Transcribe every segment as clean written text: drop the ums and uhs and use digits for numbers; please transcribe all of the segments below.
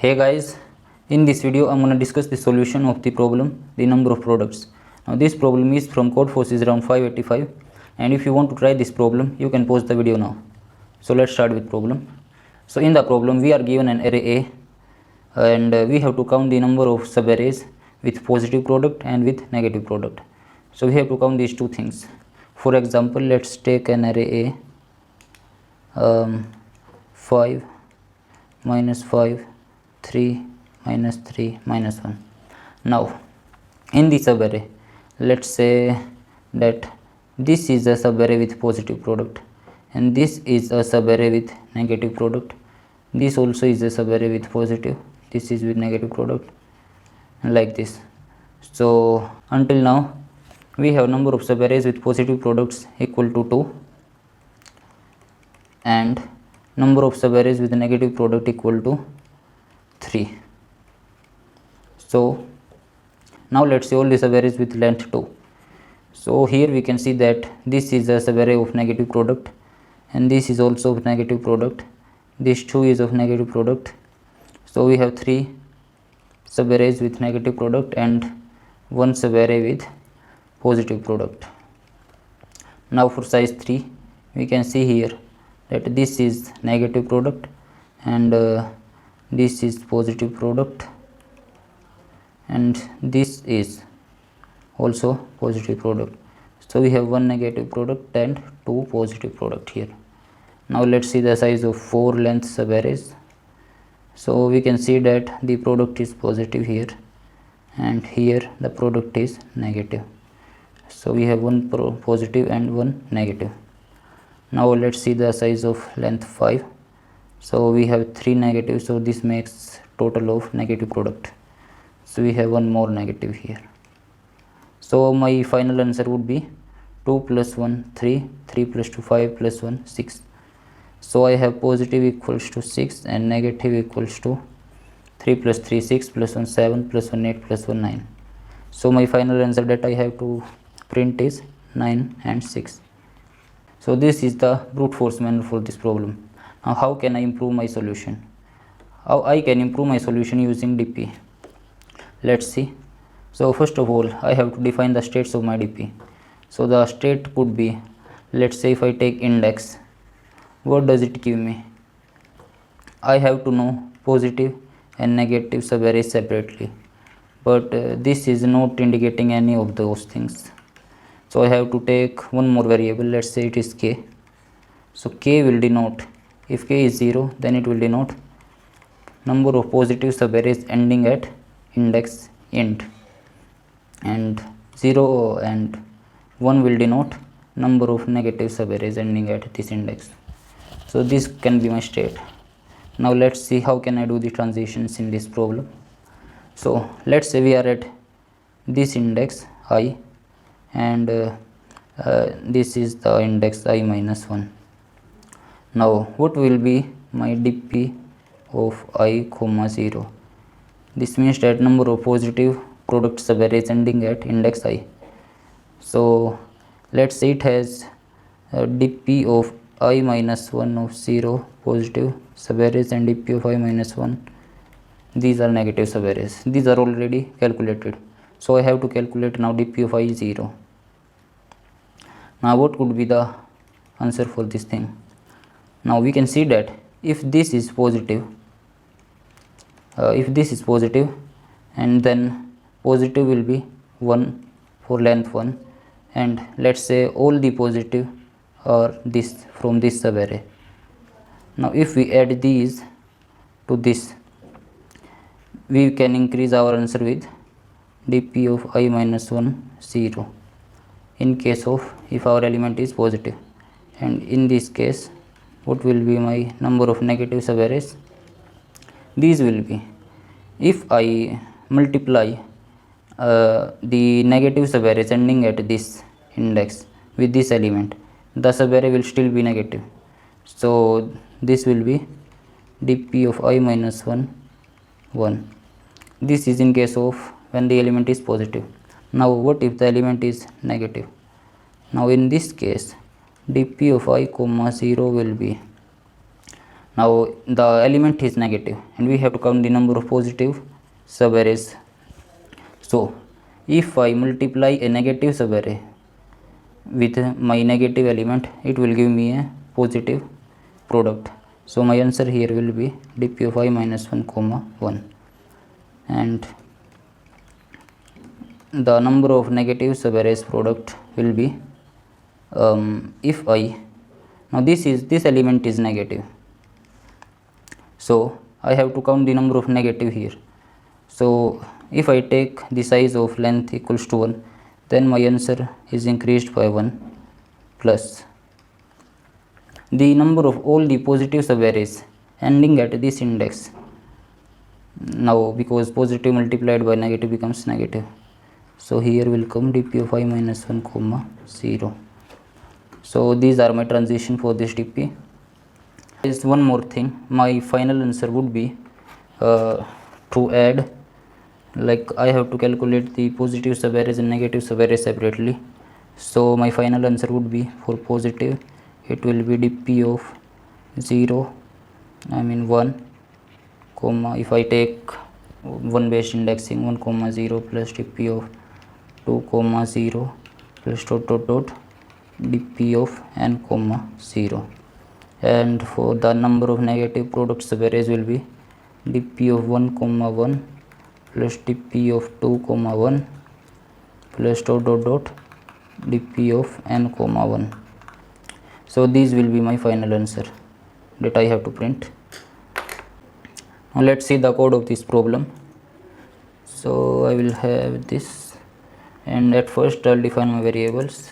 Hey guys, in this video I'm going to discuss the solution of the problem, the number of products. Now this problem is from Codeforces round 585, and if you want to try this problem you can pause the video now. So let's start with problem. So in the problem we are given an array A, and we have to count the number of subarrays with positive product and with negative product. So we have to count these two things. For example, let's take an array A, 5 minus 5, 3 minus 3 minus 1. Now in the subarray, let's say that this is a subarray with positive product and this is a subarray with negative product. This also is a subarray with positive, this is with negative product, and like this. So until now we have number of subarrays with positive products equal to 2 and number of subarrays with negative product equal to 3. So now let's see all the subarrays with length 2. So here we can see that this is a subarray of negative product and this is also of negative product. This 2 is of negative product. So we have 3 subarrays with negative product and 1 subarray with positive product. Now for size 3 we can see here that this is negative product and this is positive product and this is also positive product. So we have 1 negative product and 2 positive product here. Now let's see the size of 4 length subarrays. So we can see that the product is positive here and here the product is negative. So we have 1 positive and 1 negative. Now let's see the size of length 5. So we have 3 negatives, so this makes total of negative product. So we have 1 more negative here. So my final answer would be 2 plus 1 3, 3 plus 2 5 plus 1 6. So I have positive equals to 6 and negative equals to 3 plus 3 6 plus 1 7 plus 1 8 plus 1 9. So my final answer that I have to print is 9 and 6. So this is the brute force manner for this problem. Now how can I improve my solution? How I can improve my solution using DP? Let's see. So first of all I have to define the states of my DP. So the state could be, let's say if I take index, what does it give me? I have to know positive and negative subarrays separately, but this is not indicating any of those things. So I have to take one more variable, let's say it is k. So k will denote, if k is 0 then it will denote number of positive subarrays ending at index int, and 0 and 1 will denote number of negative subarrays ending at this index. So this can be my state. Now let's see how can I do the transitions in this problem. So let's say we are at this index I and this is the index I minus 1. Now what will be my dp of I comma 0? This means that number of positive product subarrays ending at index I. So let's say it has dp of I minus 1 of 0 positive subarrays and dp of I minus 1, these are negative subarrays. These are already calculated. So I have to calculate now dp of I 0. Now what could be the answer for this thing? Now we can see that if this is positive, and then positive will be 1 for length 1, and let's say all the positive are this from this subarray. Now if we add these to this, we can increase our answer with dp of I minus 1 0 in case of if our element is positive, and in this case what will be my number of negative subarrays? These will be, if I multiply the negative subarrays ending at this index with this element, the subarray will still be negative. So this will be dp of I minus 1 1. This is in case of when the element is positive. Now what if the element is negative? Now in this case dp of I comma 0 will be Now the element is negative and we have to count the number of positive subarrays. So if I multiply a negative subarray with my negative element, it will give me a positive product. So my answer here will be dp of I minus 1 comma 1, and the number of negative subarrays product will be if I, now this element is negative, so I have to count the number of negative here. So if I take the size of length equals to 1, then my answer is increased by 1 plus the number of all the positive subarrays ending at this index. Now because positive multiplied by negative becomes negative, so here will come dp of I minus 1 comma 0. So these are my transition for this dp. There is one more thing, my final answer would be to add, like I have to calculate the positive subarrays and negative subarrays separately. So my final answer would be, for positive it will be dp of 0, I mean 1 comma, if I take 1 based indexing 1 comma 0 plus dp of 2 comma 0 plus dot dot dot dp of n comma 0. And for the number of negative product subarrays will be dp of 1 comma 1 plus dp of 2 comma 1 plus dot dot dot dp of n comma 1. So these will be my final answer that I have to print. Now let's see the code of this problem. So I will have this, and at first I'll define my variables.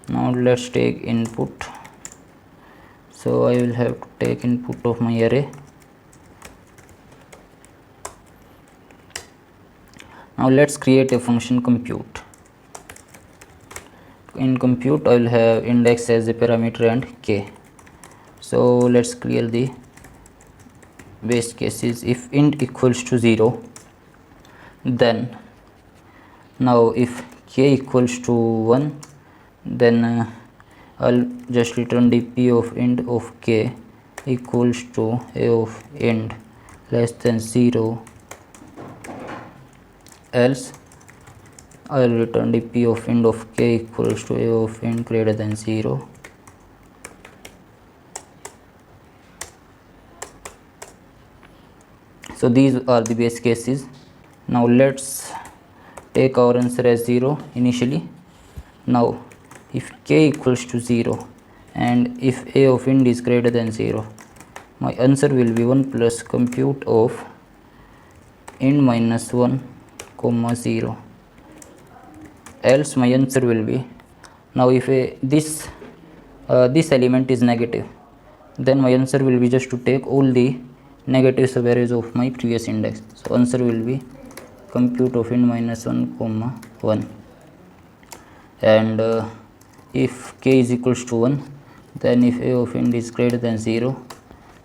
Now let's take input. So I will have to take input of my array. Now let's create a function compute. In compute I will have index as a parameter and k. So let's clear the base cases. If int equals to 0, then now if k equals to 1, then I'll just return dp of int of k equals to a of int less than 0, else I'll return dp of int of k equals to a of int greater than 0. So these are the base cases. Now let's take our answer as 0 initially. Now if k equals to 0 and if a of int is greater than 0, my answer will be 1 plus compute of int minus 1 comma 0, else my answer will be, now if this element is negative, then my answer will be just to take all the negative subarrays of my previous index. So answer will be compute of int minus 1 comma 1, and if k is equals to 1, then if a of int is greater than 0,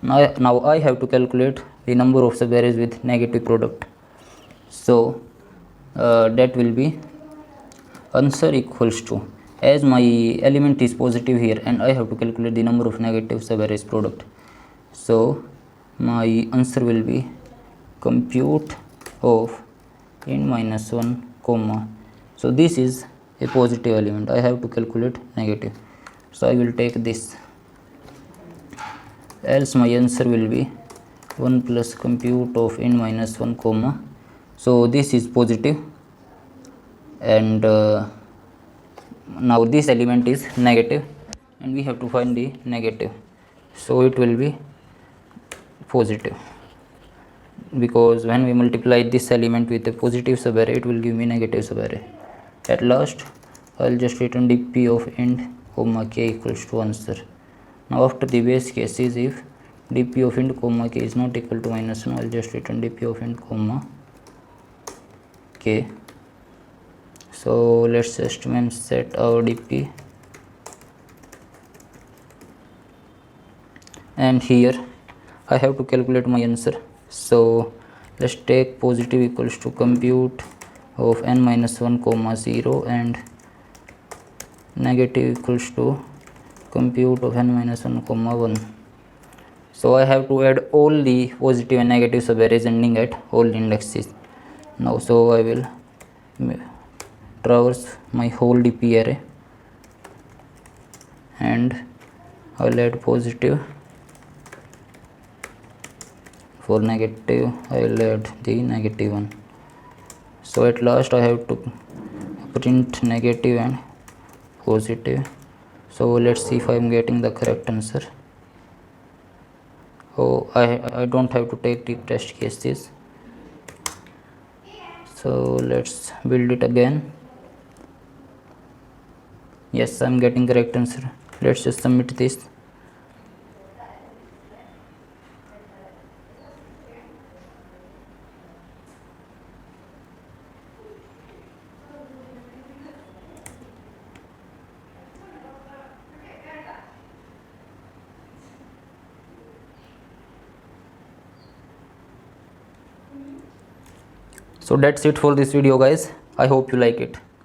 now I have to calculate the number of subarrays with negative product. So that will be answer equals to, as my element is positive here and I have to calculate the number of negative subarrays product, so my answer will be compute of int minus 1 comma, so this is a positive element, I have to calculate negative, so I will take this, else my answer will be 1 plus compute of int minus 1 comma, so this is positive, and now this element is negative and we have to find the negative, so it will be positive, because when we multiply this element with a positive subarray, it will give me negative subarray. At last I'll just return dp of int comma k equals to answer. Now after the base cases, if dp of int comma k is not equal to minus 1, I'll just return dp of int comma k. So let's just set our dp, and here I have to calculate my answer. So let's take positive equals to compute of n minus 1 comma 0 and negative equals to compute of n minus 1 comma 1. So I have to add all the positive and negative subarrays ending at all indexes now. So I will traverse my whole DP array and I will add positive. For negative I will add the negative one. So at last I have to print negative and positive. So let's see if I am getting the correct answer. Oh, I don't have to take the test cases. So let's build it again. Yes, I'm getting correct answer. Let's just submit this. So that's it for this video guys. I hope you like it.